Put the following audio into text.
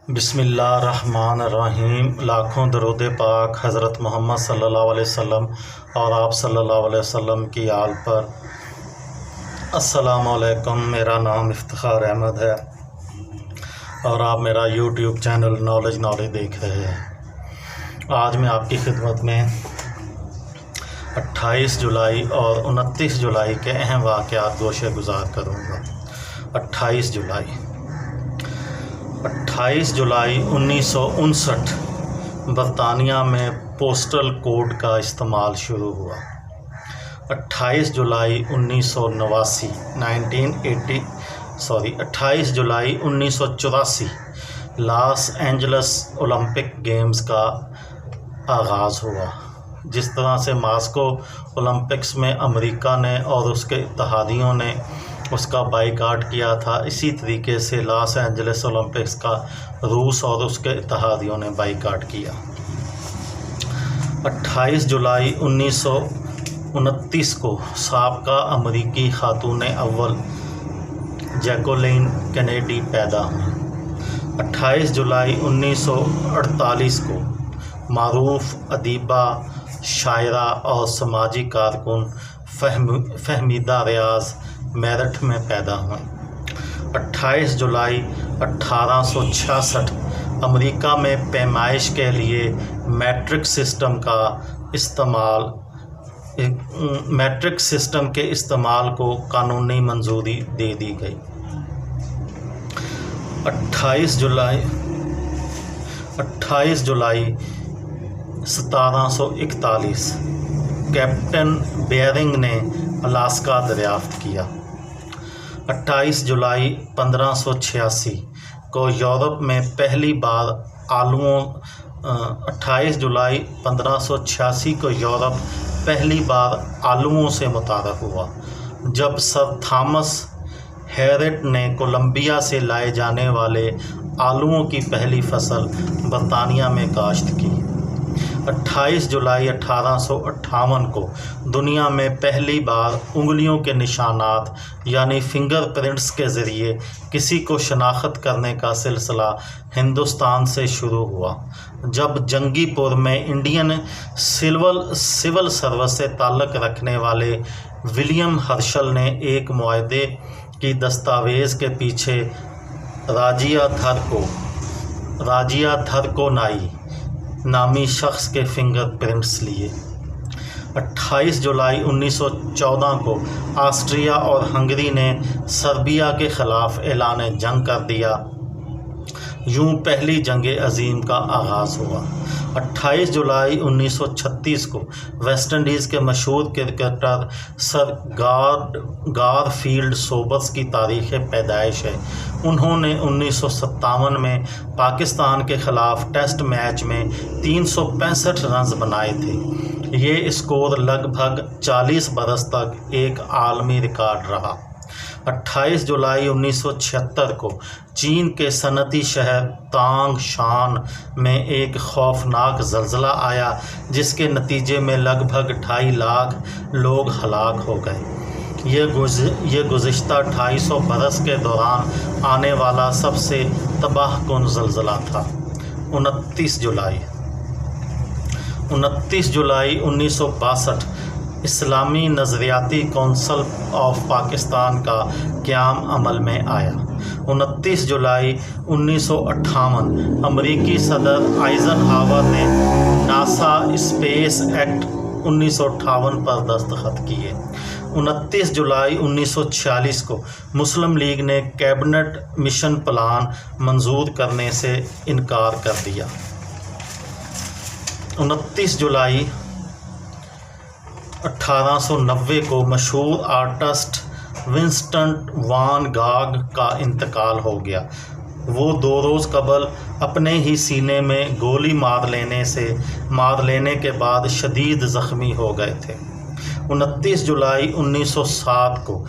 بسم اللہ الرحمن الرحیم۔ لاکھوں درود پاک حضرت محمد صلی اللہ علیہ وسلم اور آپ صلی اللہ علیہ وسلم کی آل پر۔ السلام علیکم، میرا نام افتخار احمد ہے اور آپ میرا یوٹیوب چینل نالج دیکھ رہے ہیں۔ آج میں آپ کی خدمت میں 28 جولائی اور 29 جولائی کے اہم واقعات گوشے گزار کروں گا۔ 28 جولائی 1959 برطانیہ میں پوسٹل کوڈ کا استعمال شروع ہوا۔ 28 جولائی 1984 لاس اینجلس اولمپک گیمز کا آغاز ہوا۔ جس طرح سے ماسکو اولمپکس میں امریکہ نے اور اس کے اتحادیوں نے اس کا بائیکاٹ کیا تھا، اسی طریقے سے لاس اینجلس اولمپکس کا روس اور اس کے اتحادیوں نے بائیکاٹ کیا۔ 28 جولائی 1929 کو سابقہ امریکی خاتون اول جیکولین کینیڈی پیدا ہوئی۔ 28 جولائی 1948 کو معروف ادیبہ، شاعرہ اور سماجی کارکن فہمیدہ ریاض میرٹھ میں پیدا ہوئیں۔ 28 جولائی 1866 امریکہ میں پیمائش کے لیے میٹرک سسٹم کے استعمال کو قانونی منظوری دے دی گئی۔ 28 جولائی 1741 کیپٹن بیئرنگ نے الاسکا دریافت کیا۔ 28 جولائی 1586 کو یورپ میں پہلی بار آلوؤں سے متعارف ہوا، جب سر تھامس ہیریٹ نے کولمبیا سے لائے جانے والے آلوؤں کی پہلی فصل برطانیہ میں کاشت کی۔ 28 جولائی 1858 کو دنیا میں پہلی بار انگلیوں کے نشانات یعنی فنگر پرنٹس کے ذریعے کسی کو شناخت کرنے کا سلسلہ ہندوستان سے شروع ہوا، جب جنگی پور میں انڈین سول سروس سے تعلق رکھنے والے ولیم ہرشل نے ایک معاہدے کی دستاویز کے پیچھے راجیا تھرکونائی نامی شخص کے فنگر پرنٹس لیے۔ 28 جولائی 1914 کو آسٹریا اور ہنگری نے سربیا کے خلاف اعلان جنگ کر دیا۔ یوں پہلی جنگ عظیم کا آغاز ہوا۔ 28 جولائی 1936 کو ویسٹ انڈیز کے مشہور کرکٹر سر گارفیلڈ سوبرس کی تاریخ پیدائش ہے۔ انہوں نے 1957 میں پاکستان کے خلاف ٹیسٹ میچ میں 365 رنز بنائے تھے۔ یہ اسکور لگ بھگ 40 برس تک ایک عالمی ریکارڈ رہا۔ 28 جولائی 1976 کو چین کے صنعتی شہر تانگ شان میں ایک خوفناک زلزلہ آیا، جس کے نتیجے میں لگ بھگ 2.5 لاکھ لوگ ہلاک ہو گئے۔ یہ گزشتہ 250 برس کے دوران آنے والا سب سے تباہ کن زلزلہ تھا۔ 29 جولائی 1962 اسلامی نظریاتی کونسل آف پاکستان کا قیام عمل میں آیا۔ 29 جولائی 1958 امریکی صدر آئزن ہاور نے ناسا اسپیس ایکٹ 1958 پر دستخط کیے۔ 29 جولائی 1946 کو مسلم لیگ نے کیبنٹ مشن پلان منظور کرنے سے انکار کر دیا۔ 29 جولائی 1890 کو مشہور آرٹسٹ ونسنٹ وان گاگ کا انتقال ہو گیا۔ وہ 2 روز قبل اپنے ہی سینے میں گولی مار لینے کے بعد شدید زخمی ہو گئے تھے۔ 29 جولائی 1907 کو